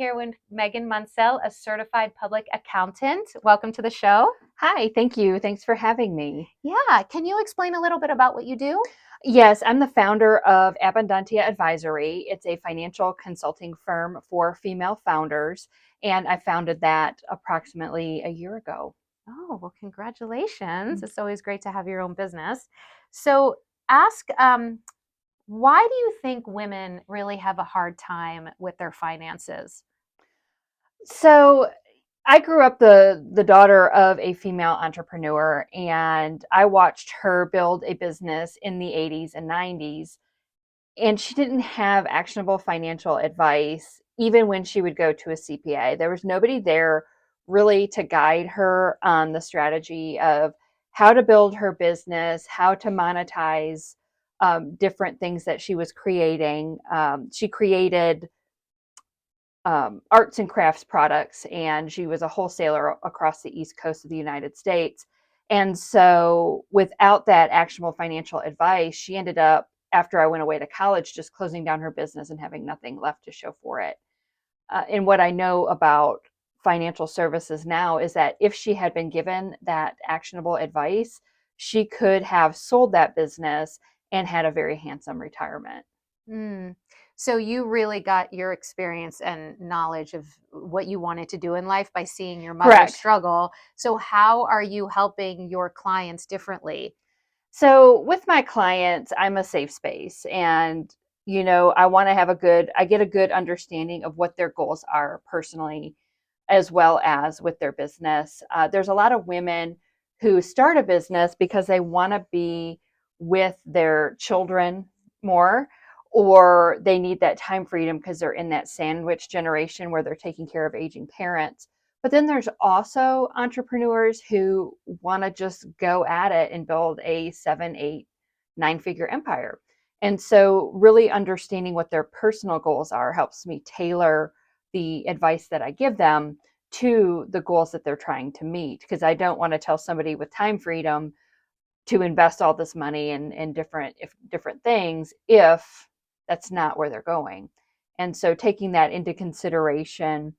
here with Megan Munsell, a certified public accountant. Welcome to the show. Hi, thank you. Thanks for having me. Yeah, can you explain a little bit about what you do? Yes, I'm the founder of Abundantia Advisory. It's a financial consulting firm for female founders, and I founded that approximately a year ago. Oh, well, congratulations. It's always great to have your own business. So, ask why do you think women really have a hard time with their finances? So, I grew up the daughter of a female entrepreneur, and I watched her build a business in the 80s and 90s, and she didn't have actionable financial advice even when she would go to a CPA. There was nobody there really to guide her on the strategy of how to build her business, how to monetize different things that she was creating. She created arts and crafts products, and she was a wholesaler across the East Coast of the United States. And so, without that actionable financial advice, she ended up, after I went away to college, just closing down her business and having nothing left to show for it. And what I know about financial services now is that if she had been given that actionable advice, she could have sold that business and had a very handsome retirement. Mm. So you really got your experience and knowledge of what you wanted to do in life by seeing your mother Correct. struggle. So how are you helping your clients differently? So with my clients, I'm a safe space, and I want to have I get a good understanding of what their goals are personally as well as with their business. There's a lot of women who start a business because they want to be with their children more, or they need that time freedom because they're in that sandwich generation where they're taking care of aging parents. But then there's also entrepreneurs who want to just go at it and build a 7, 8, 9 figure empire. And so, really understanding what their personal goals are helps me tailor the advice that I give them to the goals that they're trying to meet. Because I don't want to tell somebody with time freedom to invest all this money in different things if that's not where they're going. And so, taking that into consideration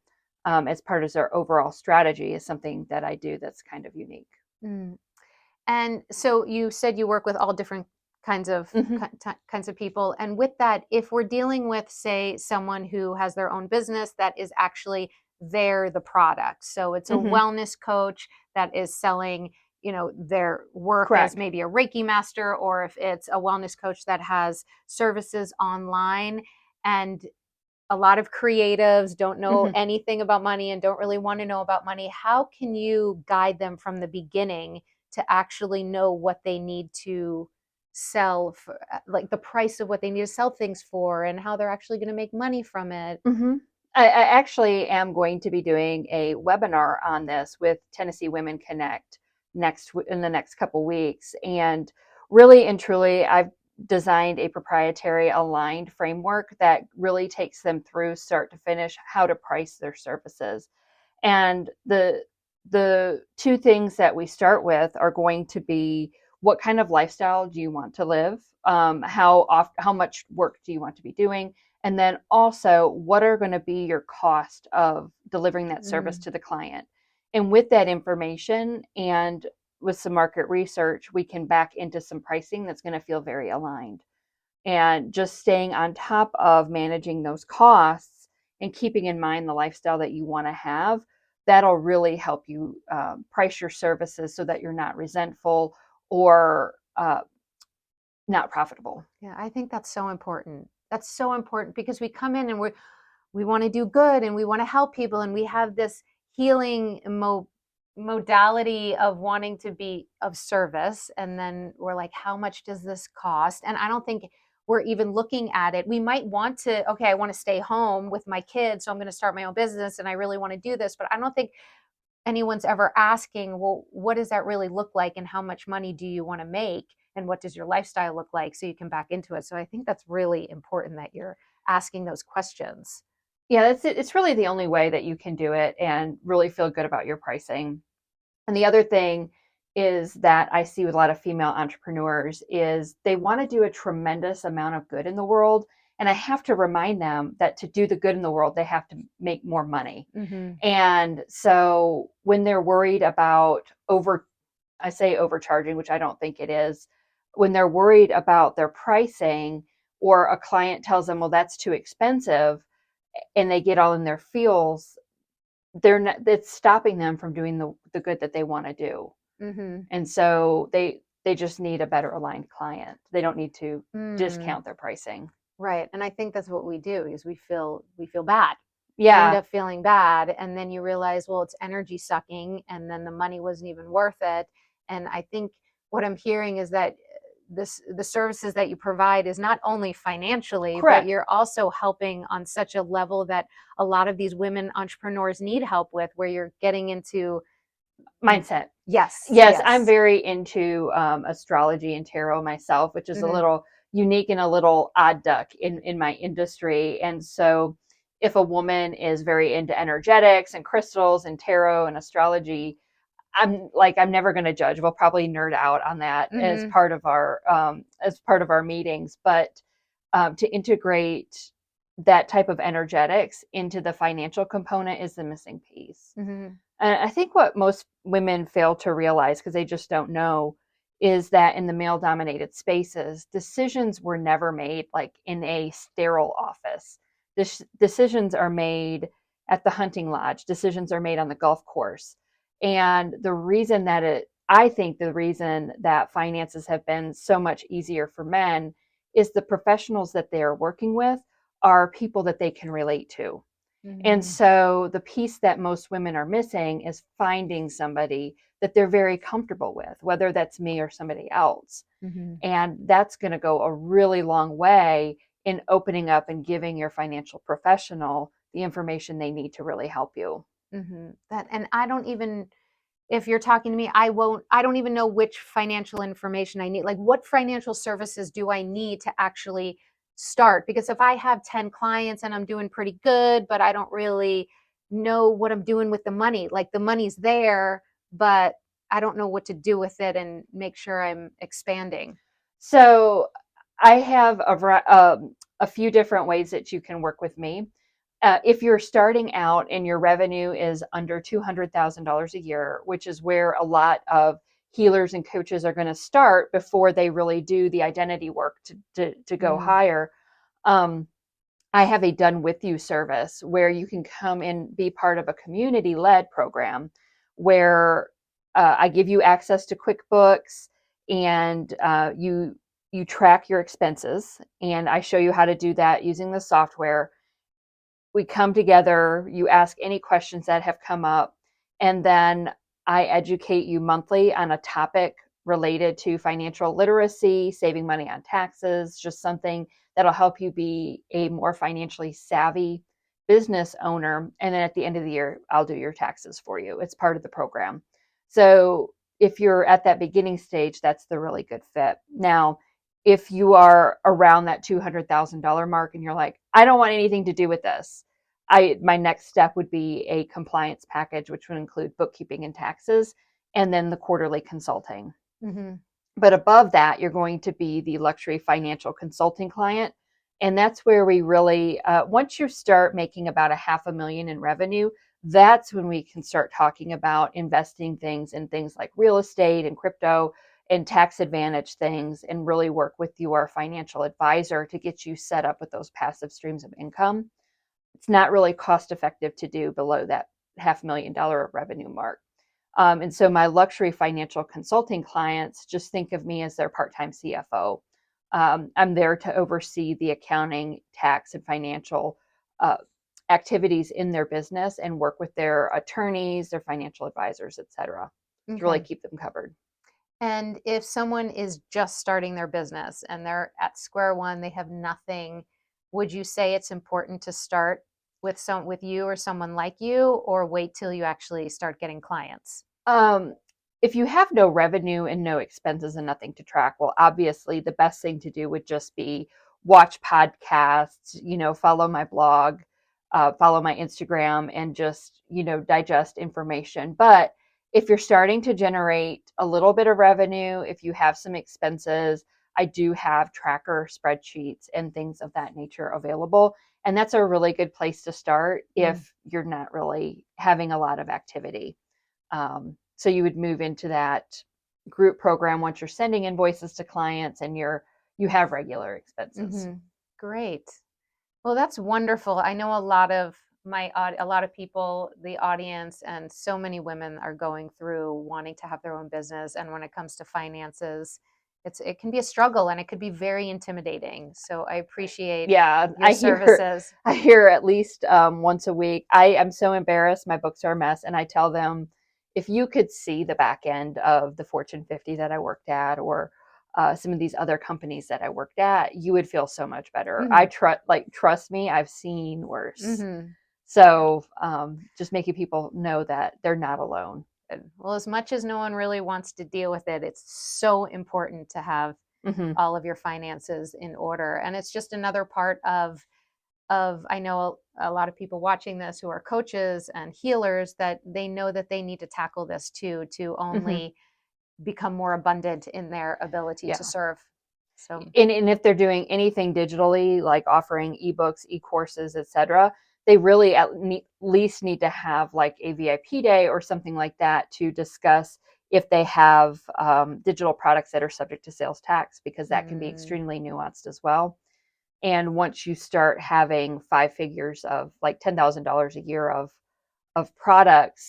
as part of their overall strategy is something that I do that's kind of unique. Mm. And so you said you work with all different kinds of Mm-hmm. kinds of people. And with that, if we're dealing with, say, someone who has their own business that is actually they're the product. So it's a Mm-hmm. wellness coach that is selling, their work as Correct. maybe a Reiki master, or if it's a wellness coach that has services online. And a lot of creatives don't know Mm-hmm. anything about money and don't really want to know about money. How can you guide them from the beginning to actually know what they need to sell for, like the price of what they need to sell things for and how they're actually going to make money from it? Mm-hmm. I actually am going to be doing a webinar on this with Tennessee Women Connect in the next couple weeks. And really and truly, I've designed a proprietary aligned framework that really takes them through start to finish how to price their services. And the two things that we start with are going to be what kind of lifestyle do you want to live? How much work do you want to be doing? And then also, what are going to be your cost of delivering that service Mm. to the client? And with that information and with some market research, we can back into some pricing that's going to feel very aligned. And just staying on top of managing those costs and keeping in mind the lifestyle that you want to have, that'll really help you price your services so that you're not resentful or not profitable. Yeah, I think that's so important. That's so important because we come in and we want to do good and we want to help people and we have this healing modality of wanting to be of service, and then we're like, how much does this cost? And I don't think we're even looking at it. We might want to, okay, I want to stay home with my kids, so I'm going to start my own business and I really want to do this, but I don't think anyone's ever asking, well, what does that really look like and how much money do you want to make and what does your lifestyle look like, so you can back into it. So I think that's really important that you're asking those questions. Yeah, that's it. It's really the only way that you can do it and really feel good about your pricing. And the other thing is that I see with a lot of female entrepreneurs is they want to do a tremendous amount of good in the world And I have to remind them that to do the good in the world, they have to make more money. Mm-hmm. And so when they're worried about I say overcharging, which I don't think it is, when they're worried about their pricing, or a client tells them, well, that's too expensive, and they get all in their feels, it's stopping them from doing the good that they want to do. Mm-hmm. And so they just need a better aligned client. They don't need to Mm. discount their pricing. Right. And I think that's what we do, is we feel bad. You end Yeah. up feeling bad, and then you realize, well, it's energy sucking, and then the money wasn't even worth it. And I think what I'm hearing is that the services that you provide is not only financially, but Correct. you're also helping on such a level that a lot of these women entrepreneurs need help with, where you're getting into Mindset. yes, Yes, I'm yes. very into astrology and tarot myself, which is a Mm-hmm. little unique and a little odd duck in my industry. And so if a woman is very into energetics and crystals and tarot and astrology, I'm never going to judge. We'll probably nerd out on that Mm-hmm. as part of our meetings, but to integrate that type of energetics into the financial component is the missing piece. Mm-hmm. And I think what most women fail to realize, because they just don't know, is that in the male dominated spaces, decisions were never made like in a sterile office. Decisions are made at the hunting lodge, decisions are made on the golf course. And I think the reason that finances have been so much easier for men is the professionals that they are working with are people that they can relate to. And Mm-hmm. so the piece that most women are missing is finding somebody that they're very comfortable with, whether that's me or somebody else. Mm-hmm. And that's going to go a really long way in opening up and giving your financial professional the information they need to really help you. Mm-hmm. That, and I don't even, if you're talking to me, I don't even know which financial information I need. Like, what financial services do I need to actually start? Because if I have 10 clients and I'm doing pretty good, but I don't really know what I'm doing with the money, like the money's there, but I don't know what to do with it and make sure I'm expanding. So I have a few different ways that you can work with me. If you're starting out and your revenue is under $200,000 a year, which is where a lot of healers and coaches are going to start before they really do the identity work to go Mm-hmm. higher, um, I have a done with you service where you can come and be part of a community led program where I give you access to QuickBooks, and you track your expenses, and I show you how to do that using the software. We come together, you ask any questions that have come up, and then I educate you monthly on a topic related to financial literacy, saving money on taxes, just something that'll help you be a more financially savvy business owner. And then at the end of the year, I'll do your taxes for you. It's part of the program. So if you're at that beginning stage, that's the really good fit. Now, if you are around that $200,000 mark and you're like, I don't want anything to do with this, my next step would be a compliance package, which would include bookkeeping and taxes, and then the quarterly consulting. Mm-hmm. But above that, you're going to be the luxury financial consulting client. And that's where we really, once you start making about $500,000 in revenue, that's when we can start talking about investing things in things like real estate and crypto and tax advantage things, and really work with your financial advisor to get you set up with those passive streams of income. It's not really cost effective to do below that $500,000 revenue mark. And so my luxury financial consulting clients just think of me as their part-time CFO. I'm there to oversee the accounting, tax, and financial uh, activities in their business and work with their attorneys, their financial advisors, et cetera, to really Okay. keep them covered. And if someone is just starting their business and they're at square one, they have nothing, would you say it's important to start with you or someone like you, or wait till you actually start getting clients? Um, if you have no revenue and no expenses and nothing to track, well, obviously the best thing to do would just be watch podcasts, follow my blog, follow my Instagram, and just, digest information. But if you're starting to generate a little bit of revenue, if you have some expenses, I do have tracker spreadsheets and things of that nature available. And that's a really good place to start if you're not really having a lot of activity. So you would move into that group program once you're sending invoices to clients and you have regular expenses. Great. Well, that's wonderful. I know a lot of people, the audience, and so many women are going through wanting to have their own business. And when it comes to finances, it can be a struggle and it could be very intimidating. So I appreciate your services. I hear at least once a week. I am so embarrassed. My books are a mess. And I tell them, if you could see the back end of the Fortune 50 that I worked at, or some of these other companies that I worked at, you would feel so much better. I trust me, I've seen worse. So just making people know that they're not alone. Well, as much as no one really wants to deal with it, it's so important to have all of your finances in order. And it's just another part of I know a lot of people watching this who are coaches and healers, that they know that they need to tackle this too, to only become more abundant in their ability to serve. So, and if they're doing anything digitally, like offering ebooks, e-courses, etc., they really at least need to have like a VIP day or something like that to discuss if they have digital products that are subject to sales tax, because that can be extremely nuanced as well. And once you start having 5 figures of like $10,000 a year of product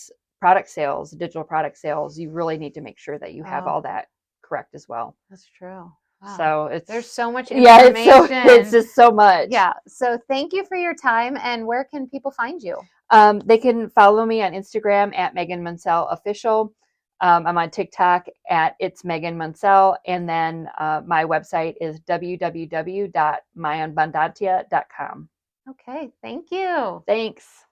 sales, digital product sales, you really need to make sure that you have all that correct as well. That's true. Wow. So there's so much information. It's just so much. Yeah. So thank you for your time. And where can people find you? They can follow me on Instagram at Megan Munsell Official. I'm on TikTok at It's Megan Munsell. And then my website is www.myabundantia.com. Okay. Thank you. Thanks.